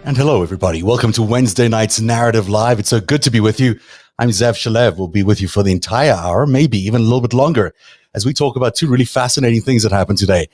And hello, everybody. Welcome to Wednesday night's Narrative Live. It's so good to be with you. I'm Zev Shalev. We'll be with you for the entire hour, maybe even a little bit longer, as we talk about two really fascinating things that happened today.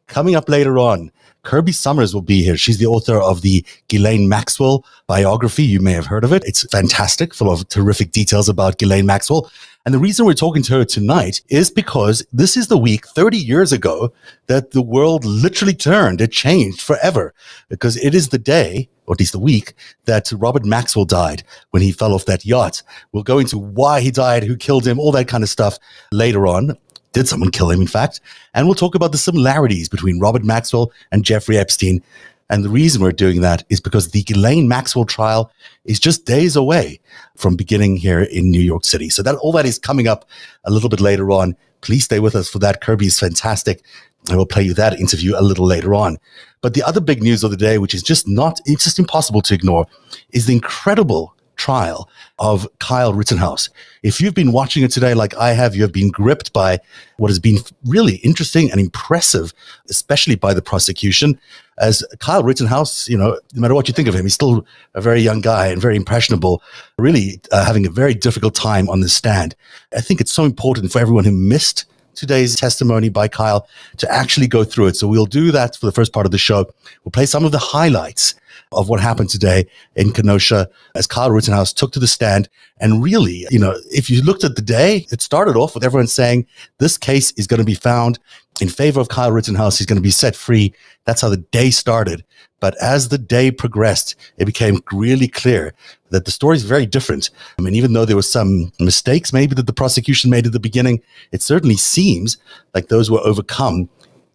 Coming up later on, Kirby Sommers will be here. She's the author of the Ghislaine Maxwell biography. You may have heard of it. It's fantastic, full of terrific details about Ghislaine Maxwell. And the reason we're talking to her tonight is because this is the week 30 years ago that the world literally turned. It changed forever because it is the day, or at least the week, that Robert Maxwell died when he fell off that yacht. We'll go into why he died, who killed him, all that kind of stuff later on. Did someone kill him, in fact? And we'll talk about the similarities between Robert Maxwell and Jeffrey Epstein. And the reason we're doing that is because the Ghislaine Maxwell trial is just days away from beginning here in New York City. So that all that is coming up a little bit later on. Please stay with us for that. Kirby is fantastic. I will play you that interview a little later on. But the other big news of the day, which is just impossible to ignore, is the incredible trial of Kyle Rittenhouse. If you've been watching it today like I have, you have been gripped by what has been really interesting and impressive, especially by the prosecution. As Kyle Rittenhouse, no matter what you think of him, he's still a very young guy and very impressionable, really having a very difficult time on the stand. I think it's so important for everyone who missed today's testimony by Kyle to actually go through it. So we'll do that for the first part of the show. We'll play some of the highlights of what happened today in Kenosha as Kyle Rittenhouse took to the stand. And really, if you looked at the day, it started off with everyone saying this case is going to be found in favor of Kyle Rittenhouse. He's going to be set free. That's how the day started. But as the day progressed, it became really clear that the story is very different. I mean, even though there were some mistakes maybe that the prosecution made at the beginning, it certainly seems like those were overcome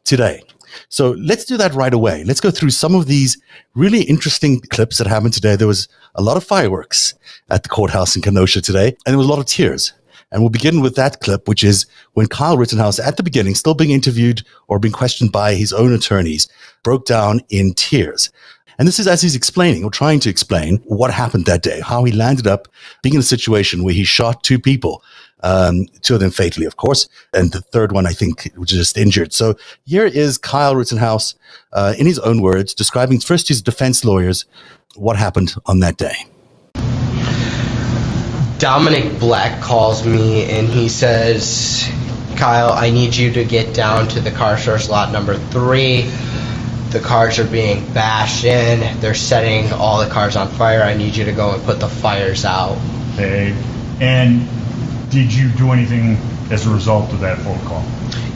today. So let's do that right away. Let's go through some of these really interesting clips that happened today. There was a lot of fireworks at the courthouse in Kenosha today, and there was a lot of tears. And we'll begin with that clip, which is when Kyle Rittenhouse, at the beginning, still being interviewed or being questioned by his own attorneys, broke down in tears. And this is as he's explaining or trying to explain what happened that day, how he landed up being in a situation where he shot two people, two of them fatally, of course, and the third one, I think, was just injured. So here is Kyle Rittenhouse, in his own words, describing first his defense lawyers, what happened on that day. Dominic Black calls me and he says, Kyle, I need you to get down to the car source lot number 3. The cars are being bashed in. They're setting all the cars on fire. I need you to go and put the fires out. Okay. And did you do anything as a result of that phone call?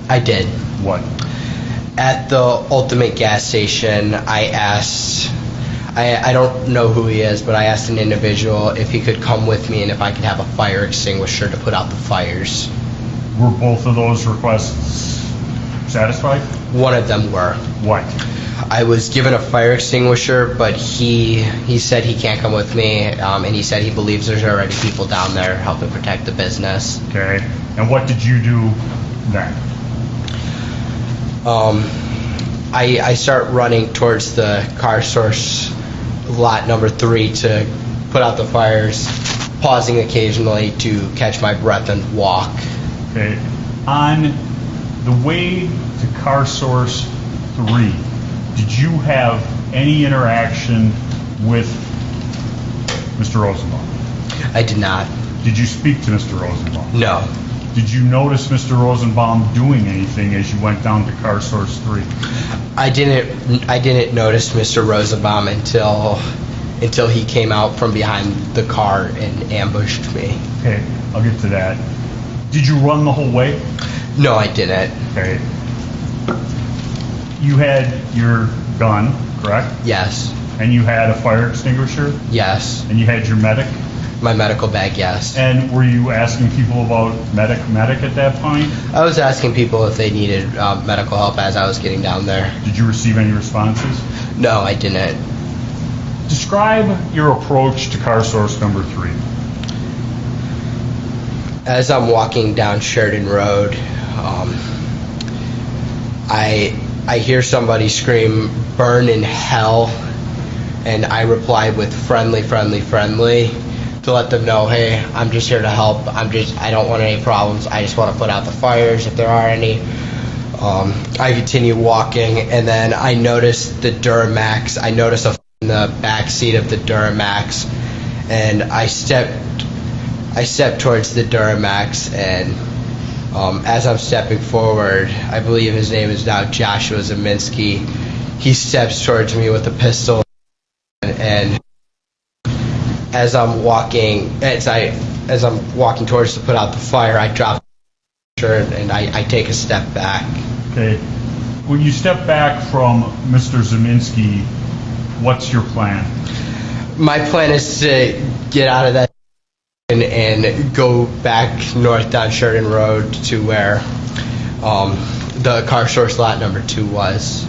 I did. What? At the Ultimate gas station, I asked, I don't know who he is, but I asked an individual if he could come with me and if I could have a fire extinguisher to put out the fires. Were both of those requests satisfied? One of them were. What? I was given a fire extinguisher, but he said he can't come with me, and he said he believes there's already people down there helping protect the business. Okay. And what did you do then? I start running towards the car source lot number 3 to put out the fires, pausing occasionally to catch my breath and walk. Okay. On the way to car source 3, did you have any interaction with Mr. Rosenbaum? I did not. Did you speak to Mr. Rosenbaum? No. Did you notice Mr. Rosenbaum doing anything as you went down to car source 3? I didn't notice Mr. Rosenbaum until he came out from behind the car and ambushed me. Okay, I'll get to that. Did you run the whole way? No, I didn't. Okay. You had your gun, correct? Yes. And you had a fire extinguisher? Yes. And you had your medic? My medical bag, yes. And were you asking people about medic at that point? I was asking people if they needed medical help as I was getting down there. Did you receive any responses? No, I didn't. Describe your approach to car source number 3. As I'm walking down Sheridan Road, I hear somebody scream, "Burn in hell," and I reply with friendly, to let them know, hey, I'm just here to help. I don't want any problems. I just want to put out the fires if there are any. I continue walking, and then I notice the Duramax. I notice a in the back seat of the Duramax, and I stepped towards the Duramax, and as I'm stepping forward, I believe his name is now Joshua Zeminski. He steps towards me with a pistol, and as I'm walking towards to put out the fire, I drop the shirt and I take a step back. Okay. When you step back from Mr. Zeminski, what's your plan? My plan is to get out of that and go back north down Sheridan Road to where the car source lot number 2 was.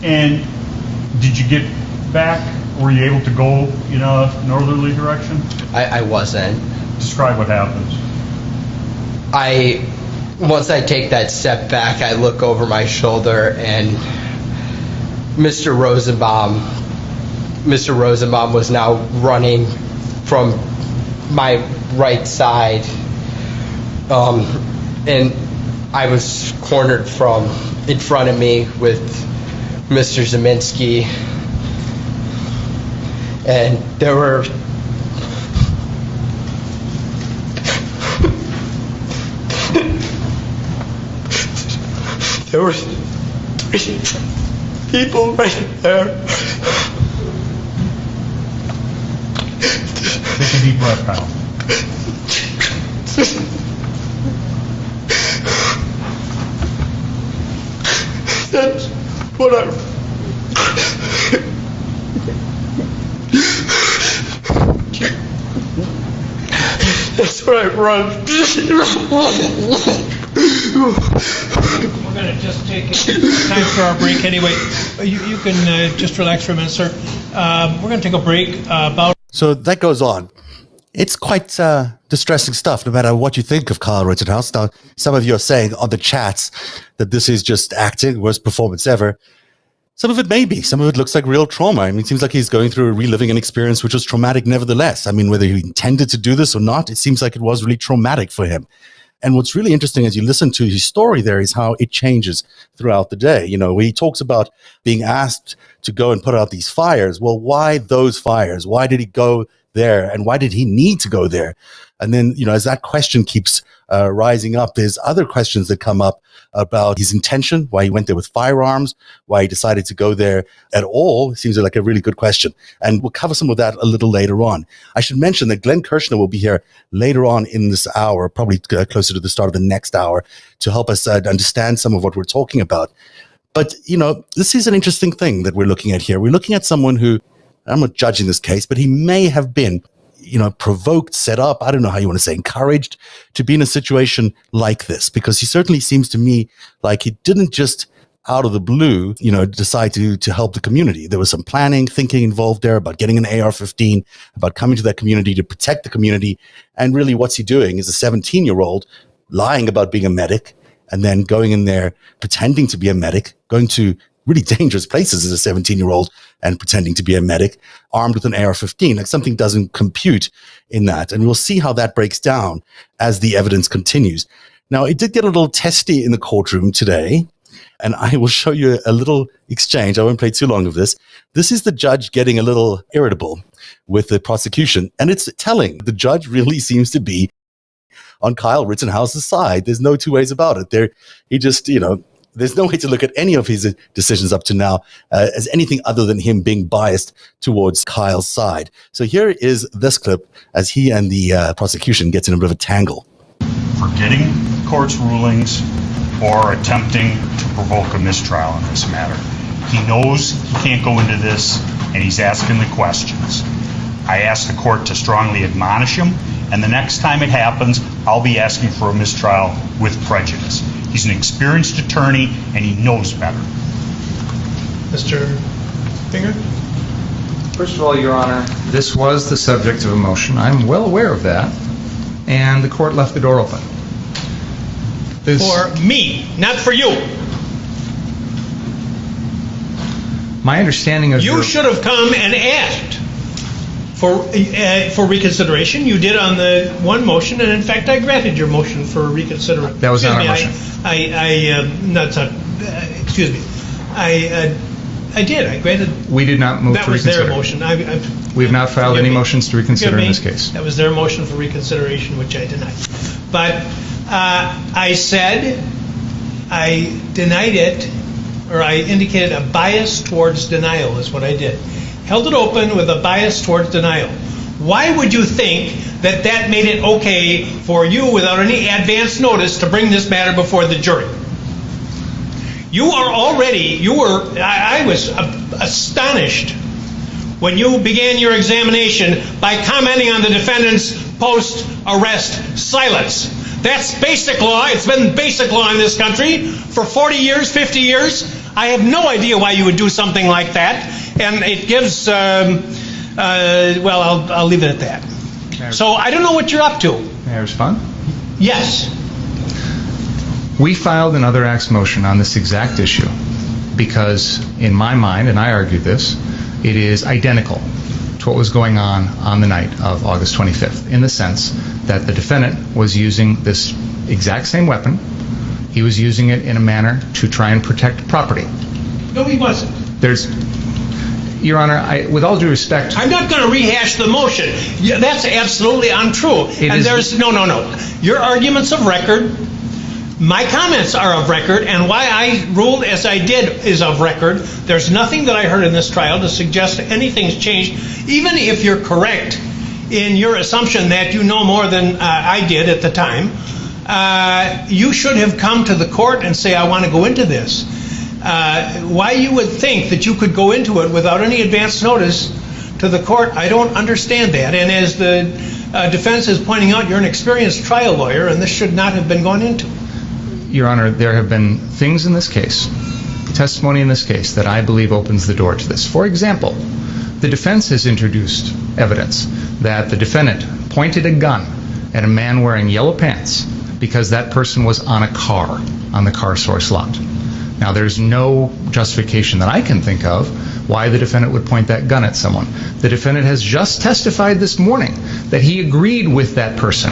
And did you get back? Were you able to go in a northerly direction? I wasn't. Describe what happens. Once I take that step back, I look over my shoulder, and Mr. Rosenbaum was now running from my right side, and I was cornered from in front of me with Mr. Zeminski, and there were there were 3 people right there. Take a deep breath, Kyle. That's what That's what I run. We're going to just take time for our break anyway. You can just relax for a minute, sir. We're going to take a break about... So that goes on. It's quite distressing stuff, no matter what you think of Kyle Rittenhouse. Now, some of you are saying on the chats that this is just acting, worst performance ever. Some of it may be. Some of it looks like real trauma. I mean, it seems like he's going through reliving an experience which was traumatic nevertheless. I mean, whether he intended to do this or not, it seems like it was really traumatic for him. And what's really interesting as you listen to his story there is how it changes throughout the day. You know, he talks about being asked to go and put out these fires. Well, why those fires? Why did he go there? And why did he need to go there? And then, you know, as that question keeps rising up, there's other questions that come up about his intention, why he went there with firearms, why he decided to go there at all. It seems like a really good question. And we'll cover some of that a little later on. I should mention that Glenn Kirschner will be here later on in this hour, probably closer to the start of the next hour, to help us understand some of what we're talking about. But, you know, this is an interesting thing that we're looking at here. We're looking at someone who, I'm not judging this case, but he may have been, you know, provoked, set up, I don't know how you want to say, encouraged to be in a situation like this, because he certainly seems to me like he didn't just out of the blue, you know, decide to help the community. There was some planning, thinking involved there about getting an AR-15, about coming to that community to protect the community. And really what's he doing is a 17-year-old lying about being a medic and then going in there, pretending to be a medic, going to really dangerous places as a 17-year-old and pretending to be a medic, armed with an AR-15. Like something doesn't compute in that. And we'll see how that breaks down as the evidence continues. Now, it did get a little testy in the courtroom today, and I will show you a little exchange. I won't play too long of this. This is the judge getting a little irritable with the prosecution, and it's telling. The judge really seems to be on Kyle Rittenhouse's side. There's no two ways about it. He just, you know, there's no way to look at any of his decisions up to now as anything other than him being biased towards Kyle's side. So here is this clip as he and the prosecution gets in a bit of a tangle. Forgetting court's rulings or attempting to provoke a mistrial in this matter. He knows he can't go into this, and he's asking the questions. I asked the court to strongly admonish him, and the next time it happens, I'll be asking for a mistrial with prejudice. He's an experienced attorney, and he knows better. Mr. Finger? First of all, Your Honor, this was the subject of a motion. I'm well aware of that, and the court left the door open. For me, not for you. My understanding of You should have come and asked for reconsideration. You did on the one motion, and in fact, I granted your motion for reconsideration. That was not our motion. Excuse me. I I did. I granted. We did not move That to was reconsider. their motion. We have not filed Forgive any me. motions to reconsider Forgive in this me. case. That was their motion for reconsideration, which I denied. But I said I denied it, or I indicated a bias towards denial is what I did. Held it open with a bias towards denial. Why would you think that that made it okay for you, without any advance notice, to bring this matter before the jury? I was astonished when you began your examination by commenting on the defendant's post-arrest silence. That's basic law. It's been basic law in this country for 40 years, 50 years. I have no idea why you would do something like that. And it gives, I'll leave it at that. So I don't know what you're up to. May I respond? Yes. We filed an other acts motion on this exact issue because, in my mind, and I argued this, it is identical to what was going on the night of August 25th, in the sense that the defendant was using this exact same weapon. He was using it in a manner to try and protect property. No, he wasn't. Your Honor, with all due respect... I'm not going to rehash the motion. Yeah, that's absolutely untrue. No. Your argument's of record. My comments are of record, and why I ruled as I did is of record. There's nothing that I heard in this trial to suggest anything's changed. Even if you're correct in your assumption that you know more than I did at the time, you should have come to the court and say, I want to go into this. Why you would think that you could go into it without any advance notice to the court, I don't understand that. And as the defense is pointing out, you're an experienced trial lawyer, and this should not have been gone into. Your Honor, there have been things in this case, testimony in this case, that I believe opens the door to this. For example, the defense has introduced evidence that the defendant pointed a gun at a man wearing yellow pants because that person was on a car on the car source lot. Now, there's no justification that I can think of why the defendant would point that gun at someone. The defendant has just testified this morning that he agreed with that person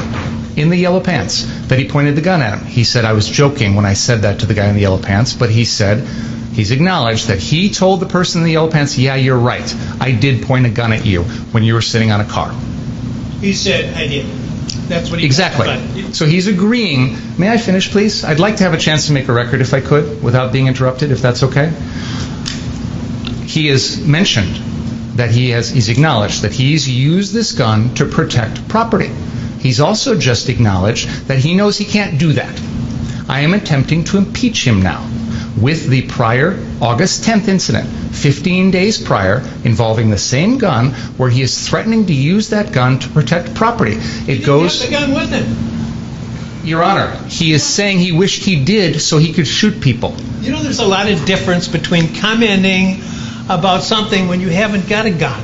in the yellow pants, that he pointed the gun at him. He said, I was joking when I said that to the guy in the yellow pants, but he's acknowledged that he told the person in the yellow pants, yeah, you're right, I did point a gun at you when you were sitting on a car. He said, I did. That's what he Exactly. testified. So he's agreeing. May I finish, please? I'd like to have a chance to make a record, if I could, without being interrupted, if that's okay. He has mentioned that he's acknowledged that he's used this gun to protect property. He's also just acknowledged that he knows he can't do that. I am attempting to impeach him now with the prior August 10th incident, 15 days prior, involving the same gun, where he is threatening to use that gun to protect property. He didn't have the gun with him. Your Honor, he is saying he wished he did so he could shoot people. You know, there's a lot of difference between commenting about something when you haven't got a gun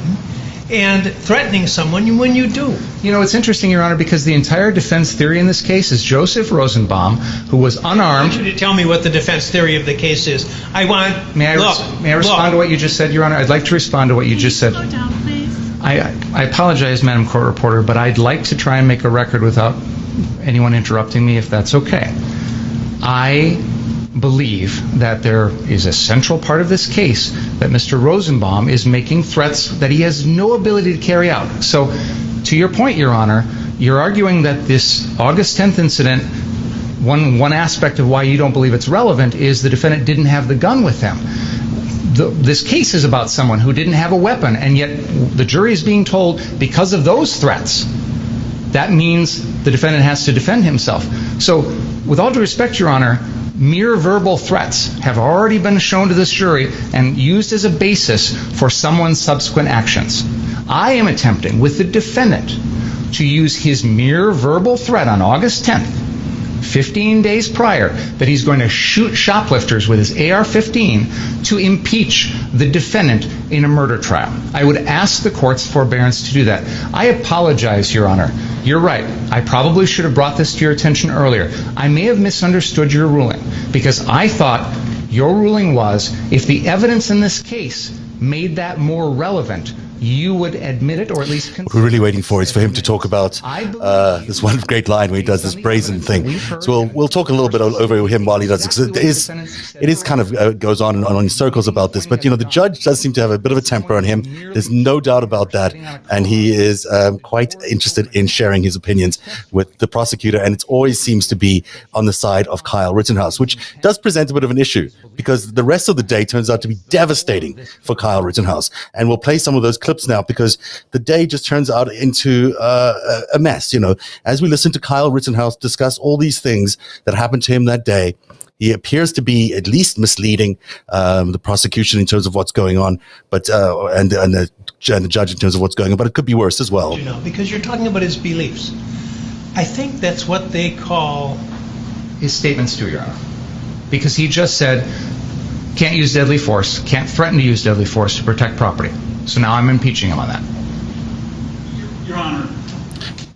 and threatening someone when you do. You know, it's interesting, Your Honor, because the entire defense theory in this case is Joseph Rosenbaum, who was unarmed. I want you to tell me what the defense theory of the case is. May I respond to what you just said, Your Honor? I'd like to respond to what you just said. Slow down, please. I apologize, Madam Court Reporter, but I'd like to try and make a record without anyone interrupting me, if that's okay. I believe that there is a central part of this case that Mr. Rosenbaum is making threats that he has no ability to carry out. So, to your point, Your Honor, you're arguing that this August 10th incident, one aspect of why you don't believe it's relevant is the defendant didn't have the gun with him. This case is about someone who didn't have a weapon, and yet the jury is being told because of those threats, that means the defendant has to defend himself. So, with all due respect, Your Honor, mere verbal threats have already been shown to this jury and used as a basis for someone's subsequent actions. I am attempting, with the defendant, to use his mere verbal threat on August 10th, 15 days prior, that he's going to shoot shoplifters with his AR-15 to impeach the defendant in a murder trial. I would ask the court's forbearance to do that. I apologize, Your Honor. You're right. I probably should have brought this to your attention earlier. I may have misunderstood your ruling, because I thought your ruling was if the evidence in this case made that more relevant, you would admit it, or at least What we're really waiting for is for him to talk about this one great line where he does this brazen thing. So we'll talk a little bit over him while he does it, because it is kind of goes on and on in circles about this. But, the judge does seem to have a bit of a temper on him. There's no doubt about that. And he is quite interested in sharing his opinions with the prosecutor. And it always seems to be on the side of Kyle Rittenhouse, which does present a bit of an issue, because the rest of the day turns out to be devastating for Kyle Rittenhouse. And we'll play some of those clips now, because the day just turns out into a mess. As we listen to Kyle Rittenhouse discuss all these things that happened to him that day, he appears to be at least misleading the prosecution in terms of what's going on, but and the judge in terms of what's going on. But it could be worse as well. Because you're talking about his beliefs. I think that's what they call his statements to, Your Honor. Because he just said, can't use deadly force, can't threaten to use deadly force to protect property. So now I'm impeaching him on that. Your Honor.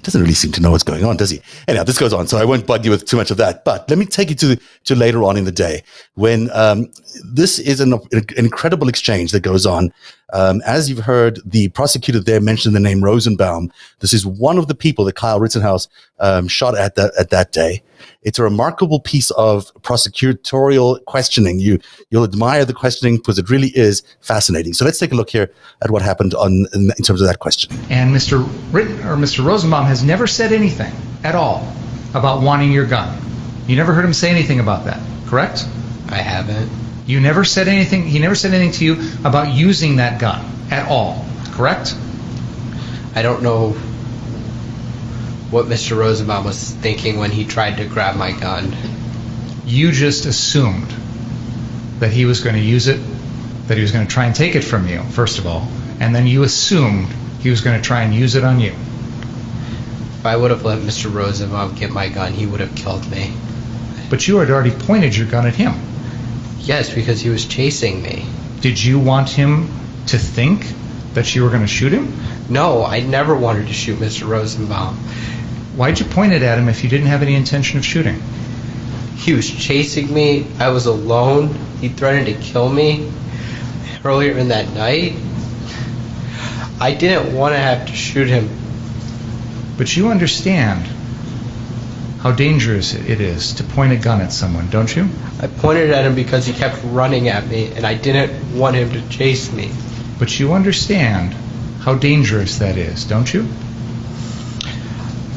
Doesn't really seem to know what's going on, does he? Anyhow, this goes on, so I won't bug you with too much of that. But let me take you to later on in the day, when this is an incredible exchange that goes on. As you've heard, the prosecutor there mentioned the name Rosenbaum. This is one of the people that Kyle Rittenhouse shot at that day. It's a remarkable piece of prosecutorial questioning. You'll admire the questioning, because it really is fascinating. So let's take a look here at what happened in terms of that question. And Mr. Rosenbaum has never said anything at all about wanting your gun. You never heard him say anything about that, correct? I haven't. You never said anything. He never said anything to you about using that gun at all, correct? I don't know what Mr. Rosenbaum was thinking when he tried to grab my gun. You just assumed that he was going to use it, that he was going to try and take it from you, first of all, and then you assumed he was going to try and use it on you. If I would have let Mr. Rosenbaum get my gun, he would have killed me. But you had already pointed your gun at him. Yes, because he was chasing me. Did you want him to think that you were going to shoot him? No, I never wanted to shoot Mr. Rosenbaum. Why'd you point it at him if you didn't have any intention of shooting? He was chasing me. I was alone. He threatened to kill me earlier in that night. I didn't want to have to shoot him. But you understand how dangerous it is to point a gun at someone, don't you? I pointed at him because he kept running at me, and I didn't want him to chase me. But you understand how dangerous that is, don't you?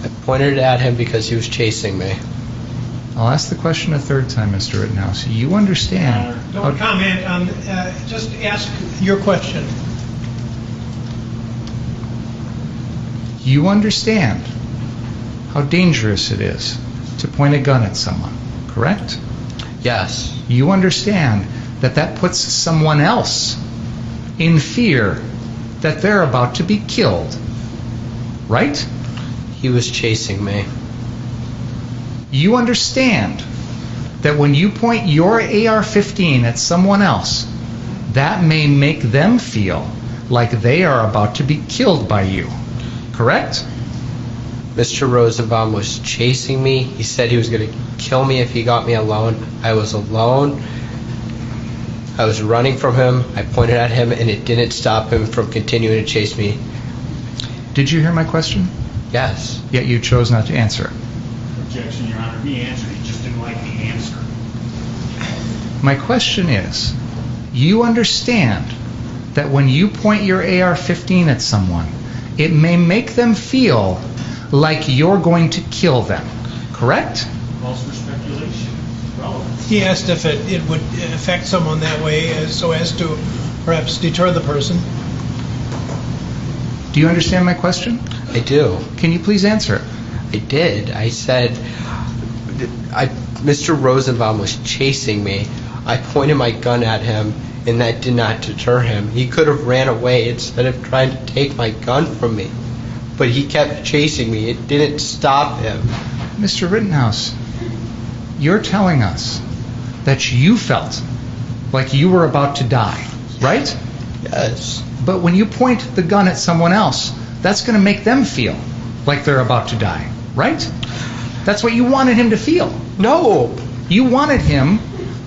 I pointed at him because he was chasing me. I'll ask the question a third time, Mr. Rittenhouse. You understand... Don't comment on... just ask your question. You understand how dangerous it is to point a gun at someone, correct? Yes. You understand that that puts someone else in fear that they're about to be killed, right? He was chasing me. You understand that when you point your AR-15 at someone else, that may make them feel like they are about to be killed by you, correct? Mr. Rosenbaum was chasing me. He said he was going to kill me if he got me alone. I was alone. I was running from him. I pointed at him, and it didn't stop him from continuing to chase me. Did you hear my question? Yes. Yet you chose not to answer it. Objection, Your Honor. He answered. He just didn't like the answer. My question is, you understand that when you point your AR-15 at someone, it may make them feel like you're going to kill them, correct? Calls for speculation. Relevant. He asked if it would affect someone that way, so as to perhaps deter the person. Do you understand my question? I do. Can you please answer it? I did. I said, Mr. Rosenbaum was chasing me. I pointed my gun at him, and that did not deter him. He could have ran away instead of trying to take my gun from me. But he kept chasing me. It didn't stop him. Mr. Rittenhouse, you're telling us that you felt like you were about to die, right? Yes. But when you point the gun at someone else, that's going to make them feel like they're about to die, right? That's what you wanted him to feel. No. You wanted him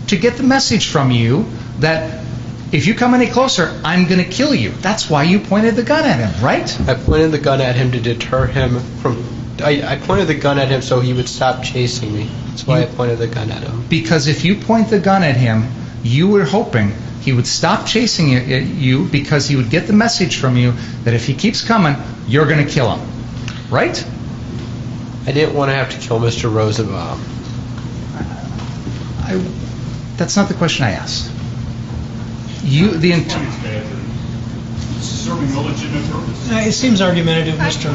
to get the message from you that If you come any closer, I'm going to kill you. That's why you pointed the gun at him, right? I pointed the gun at him to deter him from... I pointed the gun at him so he would stop chasing me. That's why I pointed the gun at him. Because if you point the gun at him, you were hoping he would stop chasing you because he would get the message from you that if he keeps coming, you're going to kill him. Right? I didn't want to have to kill Mr. Rosenbaum. That's not the question I asked. Serving a legitimate purpose. It seems argumentative, Mr.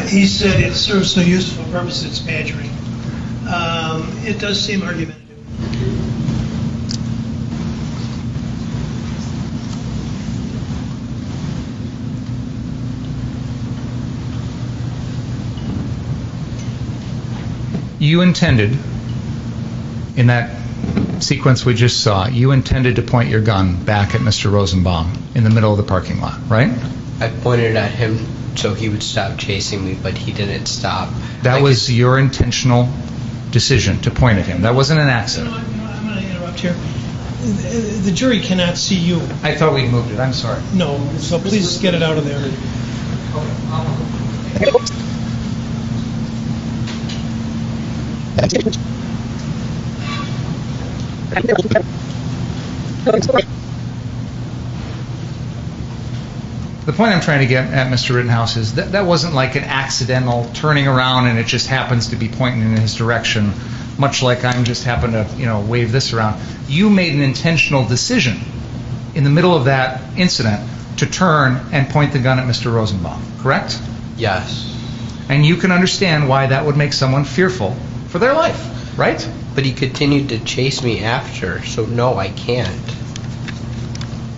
He said it serves no useful purpose, it's badgering. It does seem argumentative. You intended, in that sequence we just saw, you intended to point your gun back at Mr. Rosenbaum in the middle of the parking lot, right? I pointed at him so he would stop chasing me, but he didn't stop. That was your intentional decision to point at him. That wasn't an accident. I'm going to interrupt here. The jury cannot see you. I thought we'd moved it. I'm sorry. No, so please get it out of there. The point I'm trying to get at, Mr. Rittenhouse, is that wasn't like an accidental turning around and it just happens to be pointing in his direction, much like I'm just happen to, wave this around. You made an intentional decision in the middle of that incident to turn and point the gun at Mr. Rosenbaum, correct? Yes. And you can understand why that would make someone fearful for their life, right? But he continued to chase me after, so no, I can't.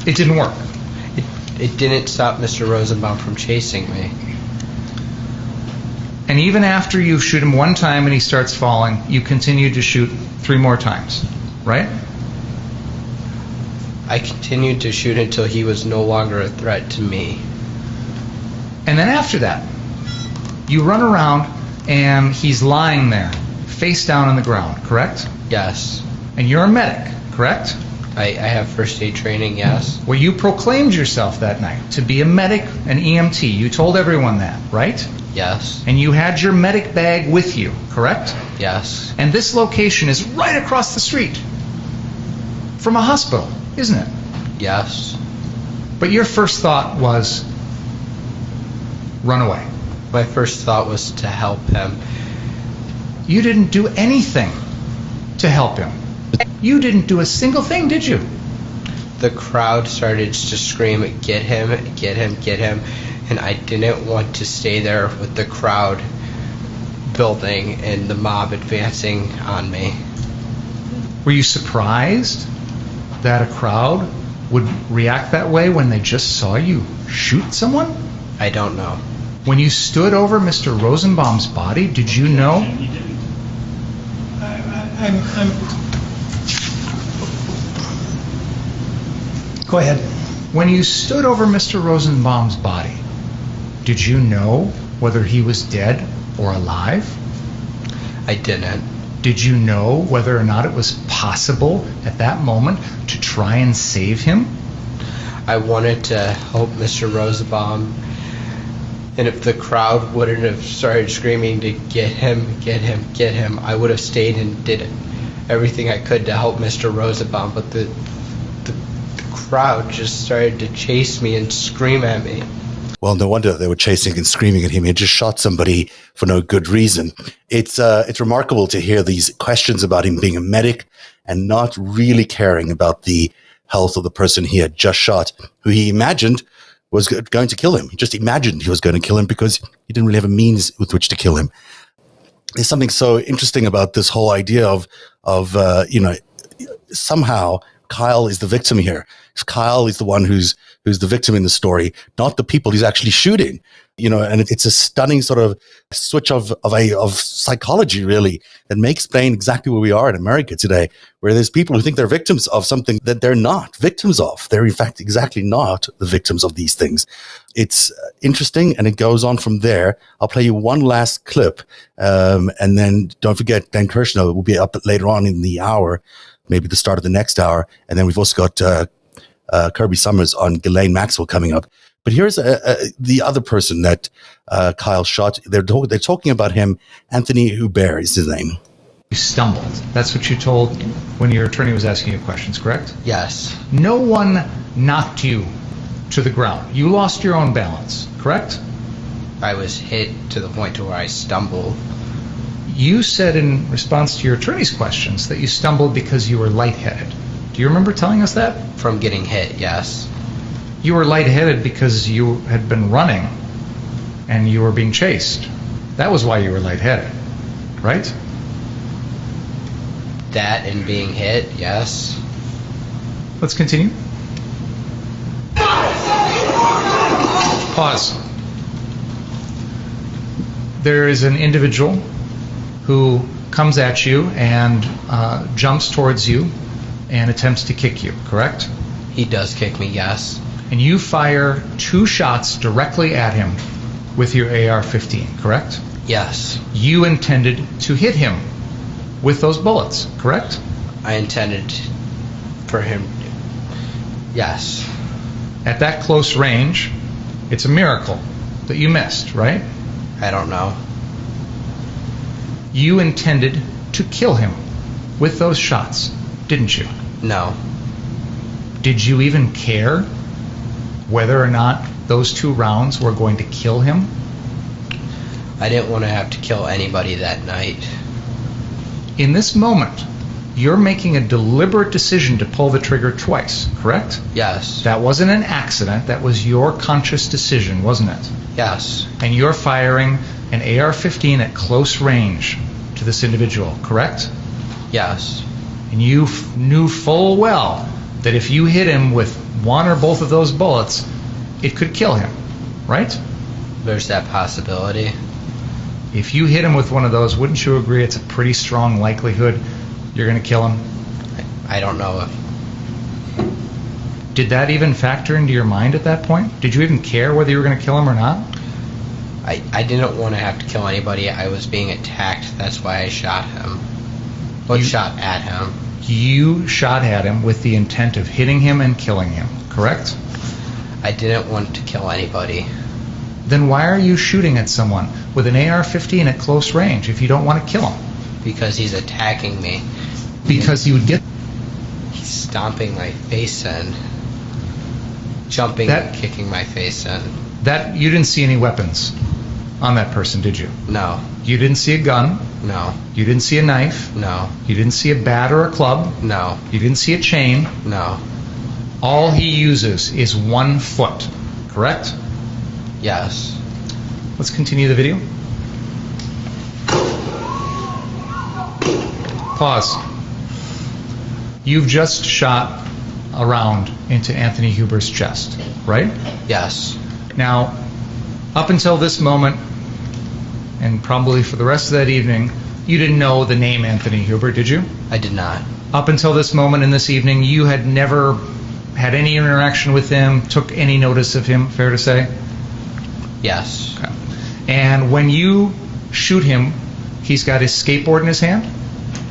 It didn't work. It didn't stop Mr. Rosenbaum from chasing me. And even after you shoot him one time and he starts falling, you continue to shoot 3 more times, right? I continued to shoot until he was no longer a threat to me. And then after that, you run around and he's lying there, face down on the ground, correct? Yes. And you're a medic, correct? I have first aid training, yes. Well, you proclaimed yourself that night to be a medic, an EMT. You told everyone that, right? Yes. And you had your medic bag with you, correct? Yes. And this location is right across the street from a hospital, isn't it? Yes. But your first thought was run away. My first thought was to help him. You didn't do anything to help him. You didn't do a single thing, did you? The crowd started to scream, "Get him, get him, get him," and I didn't want to stay there with the crowd building and the mob advancing on me. Were you surprised that a crowd would react that way when they just saw you shoot someone? I don't know. When you stood over Mr. Rosenbaum's body, did you know? Go ahead. When you stood over Mr. Rosenbaum's body, did you know whether he was dead or alive? I didn't. Did you know whether or not it was possible at that moment to try and save him? I wanted to help Mr. Rosenbaum, and if the crowd wouldn't have started screaming to get him, get him, get him, I would have stayed and did everything I could to help Mr. Rosenbaum, but the crowd just started to chase me and scream at me. Well, no wonder they were chasing and screaming at him. He had just shot somebody for no good reason. It's remarkable to hear these questions about him being a medic and not really caring about the health of the person he had just shot, who he imagined was going to kill him. He just imagined he was going to kill him because he didn't really have a means with which to kill him. There's something so interesting about this whole idea of somehow Kyle is the victim here. Kyle is the one who's the victim in the story, not the people he's actually shooting. And it's a stunning sort of switch of psychology, really, that may explain exactly where we are in America today, where there's people who think they're victims of something that they're not victims of. They're in fact exactly not the victims of these things. It's interesting, and it goes on from there. I'll play you one last clip, and then don't forget, Dan Kirschner will be up later on in the hour maybe the start of the next hour. And then we've also got Kirby Sommers on Ghislaine Maxwell coming up. But here's the other person that Kyle shot. They're talking about him. Anthony Hubert is his name. You stumbled. That's what you told when your attorney was asking you questions, correct? Yes. No one knocked you to the ground. You lost your own balance, correct? I was hit to the point to where I stumbled. You said in response to your attorney's questions that you stumbled because you were lightheaded. Do you remember telling us that? From getting hit, yes. You were lightheaded because you had been running and you were being chased. That was why you were lightheaded, right? That and being hit, yes. Let's continue. Pause. There is an individual who comes at you and jumps towards you and attempts to kick you, correct? He does kick me, yes. And you fire 2 shots directly at him with your AR-15, correct? Yes. You intended to hit him with those bullets, correct? I intended for him, yes. At that close range, it's a miracle that you missed, right? I don't know. You intended to kill him with those shots, didn't you? No. Did you even care whether or not those 2 rounds were going to kill him? I didn't want to have to kill anybody that night. In this moment, you're making a deliberate decision to pull the trigger twice, correct? Yes. That wasn't an accident. That was your conscious decision, wasn't it? Yes. And you're firing an AR-15 at close range to this individual, correct? Yes. And you knew full well that if you hit him with one or both of those bullets, it could kill him, right? There's that possibility. If you hit him with one of those, wouldn't you agree it's a pretty strong likelihood you're going to kill him? I don't know if... Did that even factor into your mind at that point? Did you even care whether you were going to kill him or not? I didn't want to have to kill anybody. I was being attacked. That's why I shot him. Shot at him. You shot at him with the intent of hitting him and killing him, correct? I didn't want to kill anybody. Then why are you shooting at someone with an AR-15 at close range if you don't want to kill him? Because he's attacking me. Because he would get... He's stomping my face in. Jumping and kicking my face in. That you didn't see any weapons on that person, did you? No. You didn't see a gun? No. You didn't see a knife? No. You didn't see a bat or a club? No. You didn't see a chain? No. All he uses is 1 foot, correct? Yes. Let's continue the video. Pause. You've just shot a round into Anthony Huber's chest, right? Yes. Now, up until this moment, and probably for the rest of that evening, you didn't know the name Anthony Huber, did you? I did not. Up until this moment in this evening, you had never had any interaction with him, took any notice of him, fair to say? Yes. Okay. And when you shoot him, he's got his skateboard in his hand?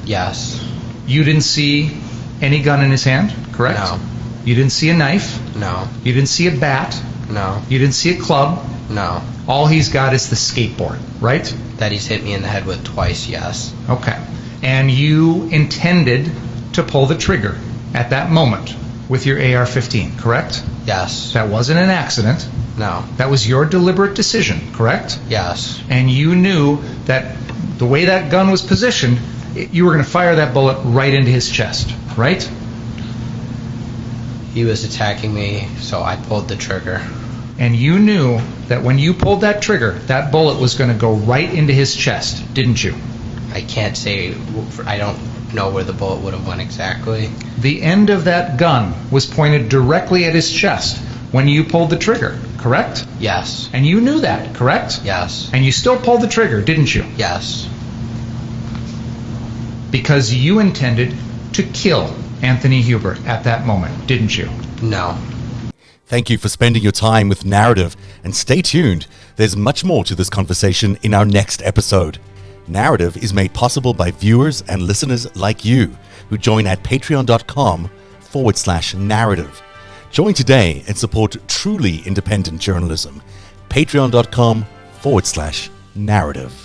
Yes. You didn't see any gun in his hand, correct? No. You didn't see a knife? No. You didn't see a bat? No. You didn't see a club? No. All he's got is the skateboard, right? That he's hit me in the head with twice, yes. Okay. And you intended to pull the trigger at that moment with your AR-15, correct? Yes. That wasn't an accident. No. That was your deliberate decision, correct? Yes. And you knew that the way that gun was positioned, you were going to fire that bullet right into his chest, right? He was attacking me, so I pulled the trigger. And you knew that when you pulled that trigger, that bullet was going to go right into his chest, didn't you? I can't say, I don't know where the bullet would have went exactly. The end of that gun was pointed directly at his chest when you pulled the trigger, correct? Yes. And you knew that, correct? Yes. And you still pulled the trigger, didn't you? Yes. Because you intended to kill Anthony Huber at that moment, didn't you? No. Thank you for spending your time with Narrative, and stay tuned. There's much more to this conversation in our next episode. Narrative is made possible by viewers and listeners like you who join at patreon.com/narrative. Join today and support truly independent journalism. Patreon.com/narrative.